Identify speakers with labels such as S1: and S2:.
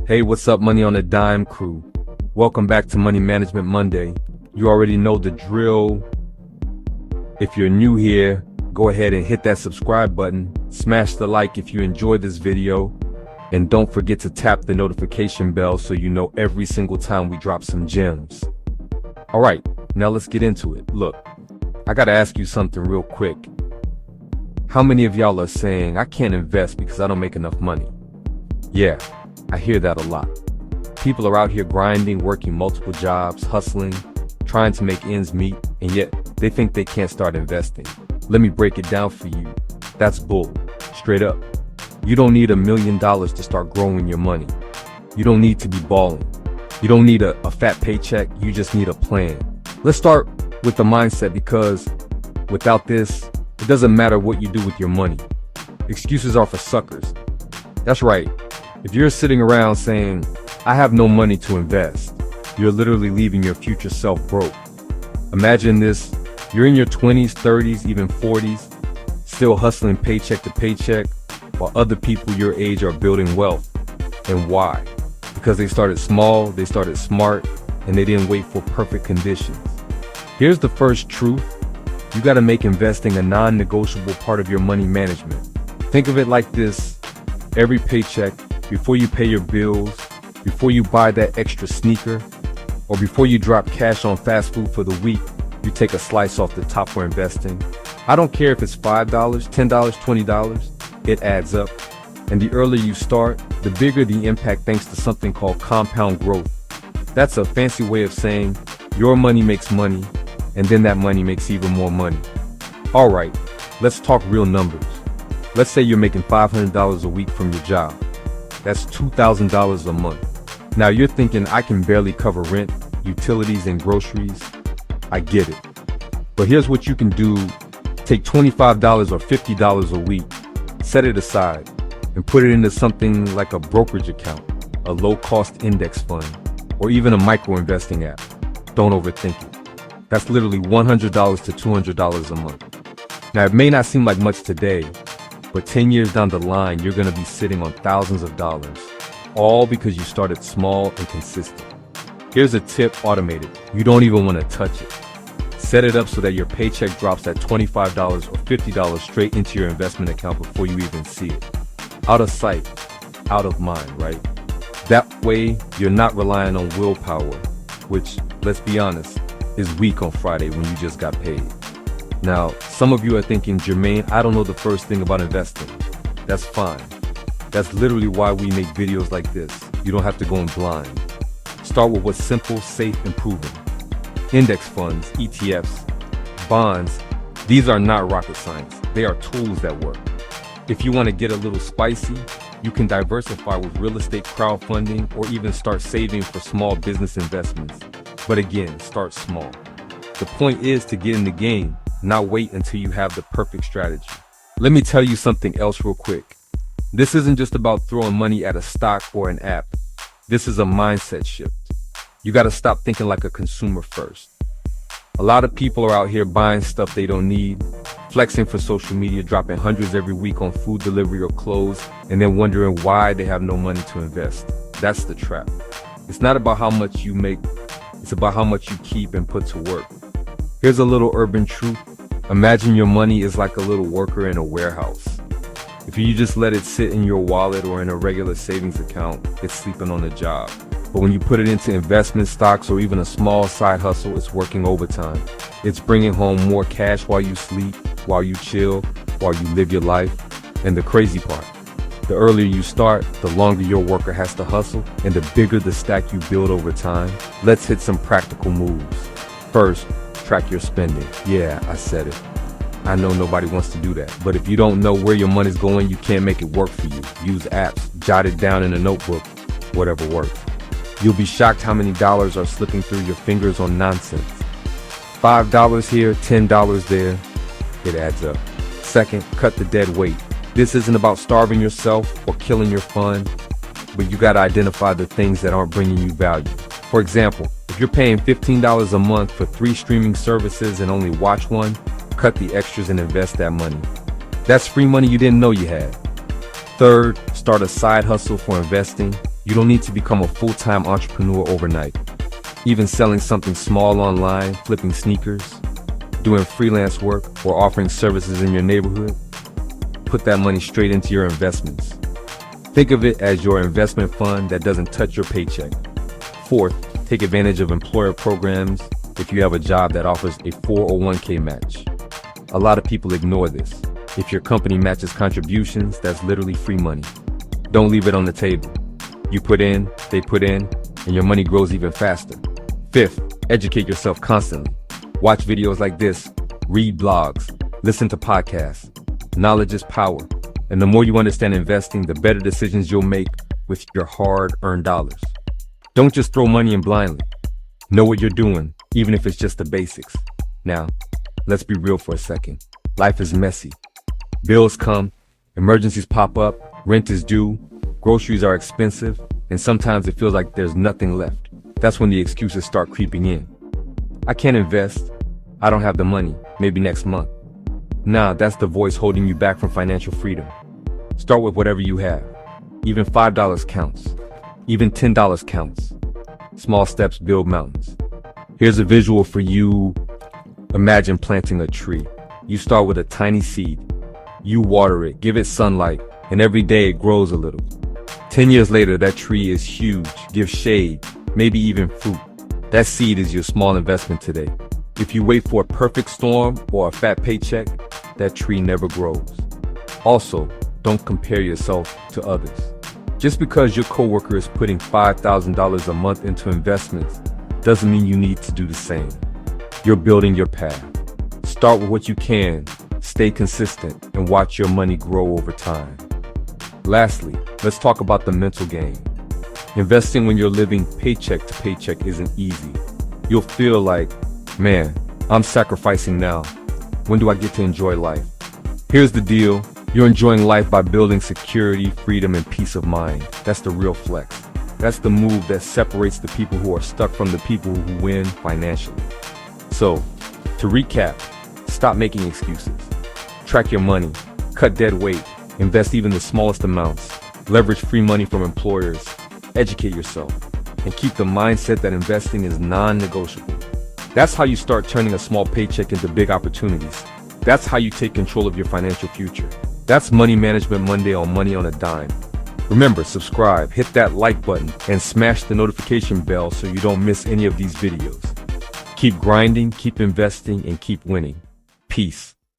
S1: Hey, what's up, Money on a Dime crew? Welcome back to Money Management Monday. You already know the drill. If you're new here, go ahead and hit that subscribe button, smash the like if you enjoyed this video, and don't forget to tap the notification bell so you know every single time we drop some gems. All right, now let's get into it. Look, I gotta ask you something real quick. How many of y'all are saying, I can't invest because I don't make enough money? Yeah, I hear that a lot. People are out here grinding, working multiple jobs, hustling, trying to make ends meet, and yet they think they can't start investing. Let me break it down for you. That's bull, straight up. You don't need $1 million to start growing your money. You don't need to be balling. You don't need a fat paycheck, you just need a plan. Let's start with the mindset, because without this, it doesn't matter what you do with your money. Excuses are for suckers. That's right. If you're sitting around saying, I have no money to invest, you're literally leaving your future self broke. Imagine this, you're in your 20s, 30s, even 40s, still hustling paycheck to paycheck, while other people your age are building wealth. And why? Because they started small, they started smart, and they didn't wait for perfect conditions. Here's the first truth. You gotta make investing a non-negotiable part of your money management. Think of it like this. Every paycheck, before you pay your bills, before you buy that extra sneaker, or before you drop cash on fast food for the week, you take a slice off the top for investing. I don't care if it's $5, $10, $20, it adds up. And the earlier you start, the bigger the impact, thanks to something called compound growth. That's a fancy way of saying your money makes money, and then that money makes even more money. All right, let's talk real numbers. Let's say you're making $500 a week from your job. That's $2,000 a month. Now you're thinking, I can barely cover rent, utilities, and groceries. I get it. But here's what you can do. Take $25 or $50 a week, set it aside, and put it into something like a brokerage account, a low-cost index fund, or even a micro-investing app. Don't overthink it. That's literally $100 to $200 a month. Now, it may not seem like much today, but 10 years down the line, you're gonna be sitting on thousands of dollars, all because you started small and consistent. Here's a tip, automated. You don't even wanna touch it. Set it up so that your paycheck drops at $25 or $50 straight into your investment account before you even see it. Out of sight, out of mind, right? That way, you're not relying on willpower, which, let's be honest, is weak on Friday when you just got paid. Now, some of you are thinking, Jermaine, I don't know the first thing about investing. That's fine. That's literally why we make videos like this. You don't have to go in blind. Start with what's simple, safe, and proven. Index funds, ETFs, bonds, these are not rocket science. They are tools that work. If you want to get a little spicy, you can diversify with real estate crowdfunding, or even start saving for small business investments. But again, start small. The point is to get in the game, not wait until you have the perfect strategy. Let me tell you something else real quick. This isn't just about throwing money at a stock or an app. This is a mindset shift. You gotta stop thinking like a consumer first. A lot of people are out here buying stuff they don't need, flexing for social media, dropping hundreds every week on food delivery or clothes, and then wondering why they have no money to invest. That's the trap. It's not about how much you make, it's about how much you keep and put to work. Here's a little urban truth. Imagine your money is like a little worker in a warehouse. If you just let it sit in your wallet or in a regular savings account, it's sleeping on the job. But when you put it into investment stocks or even a small side hustle, it's working overtime. It's bringing home more cash while you sleep, while you chill, while you live your life. And the crazy part, the earlier you start, the longer your worker has to hustle, and the bigger the stack you build over time. Let's hit some practical moves. First, track your spending. Yeah, I said it. I know nobody wants to do that, but if you don't know where your money's going, you can't make it work for you. Use apps, jot it down in a notebook, whatever works. You'll be shocked how many dollars are slipping through your fingers on nonsense. $5 here, $10 there, it adds up. Second, cut the dead weight. This isn't about starving yourself or killing your fun, but you gotta identify the things that aren't bringing you value. For example, if you're paying $15 a month for 3 streaming services and only watch one, cut the extras and invest that money. That's free money you didn't know you had. Third, start a side hustle for investing. You don't need to become a full-time entrepreneur overnight. Even selling something small online, flipping sneakers, doing freelance work, or offering services in your neighborhood, put that money straight into your investments. Think of it as your investment fund that doesn't touch your paycheck. Fourth, take advantage of employer programs if you have a job that offers a 401k match. A lot of people ignore this. If your company matches contributions, that's literally free money. Don't leave it on the table. You put in, they put in, and your money grows even faster. Fifth, educate yourself constantly. Watch videos like this, read blogs, listen to podcasts. Knowledge is power, and the more you understand investing, the better decisions you'll make with your hard-earned dollars. Don't just throw money in blindly. Know what you're doing, even if it's just the basics. Now, let's be real for a second. Life is messy. Bills come, emergencies pop up, rent is due, groceries are expensive, and sometimes it feels like there's nothing left. That's when the excuses start creeping in. I can't invest. I don't have the money. Maybe next month. Nah, that's the voice holding you back from financial freedom. Start with whatever you have. Even $5 counts. Even $10 counts. Small steps build mountains. Here's a visual for you. Imagine planting a tree. You start with a tiny seed. You water it, give it sunlight, and every day it grows a little. 10 years later, that tree is huge, gives shade, maybe even fruit. That seed is your small investment today. If you wait for a perfect storm or a fat paycheck, that tree never grows. Also, don't compare yourself to others. Just because your coworker is putting $5,000 a month into investments doesn't mean you need to do the same. You're building your path. Start with what you can, stay consistent, and watch your money grow over time. Lastly, let's talk about the mental game. Investing when you're living paycheck to paycheck isn't easy. You'll feel like, man, I'm sacrificing now. When do I get to enjoy life? Here's the deal. You're enjoying life by building security, freedom, and peace of mind. That's the real flex. That's the move that separates the people who are stuck from the people who win financially. So, to recap, stop making excuses. Track your money, cut dead weight, invest even the smallest amounts, leverage free money from employers, educate yourself, and keep the mindset that investing is non-negotiable. That's how you start turning a small paycheck into big opportunities. That's how you take control of your financial future. That's Money Management Monday on Money on a Dime. Remember, subscribe, hit that like button, and smash the notification bell so you don't miss any of these videos. Keep grinding, keep investing, and keep winning. Peace.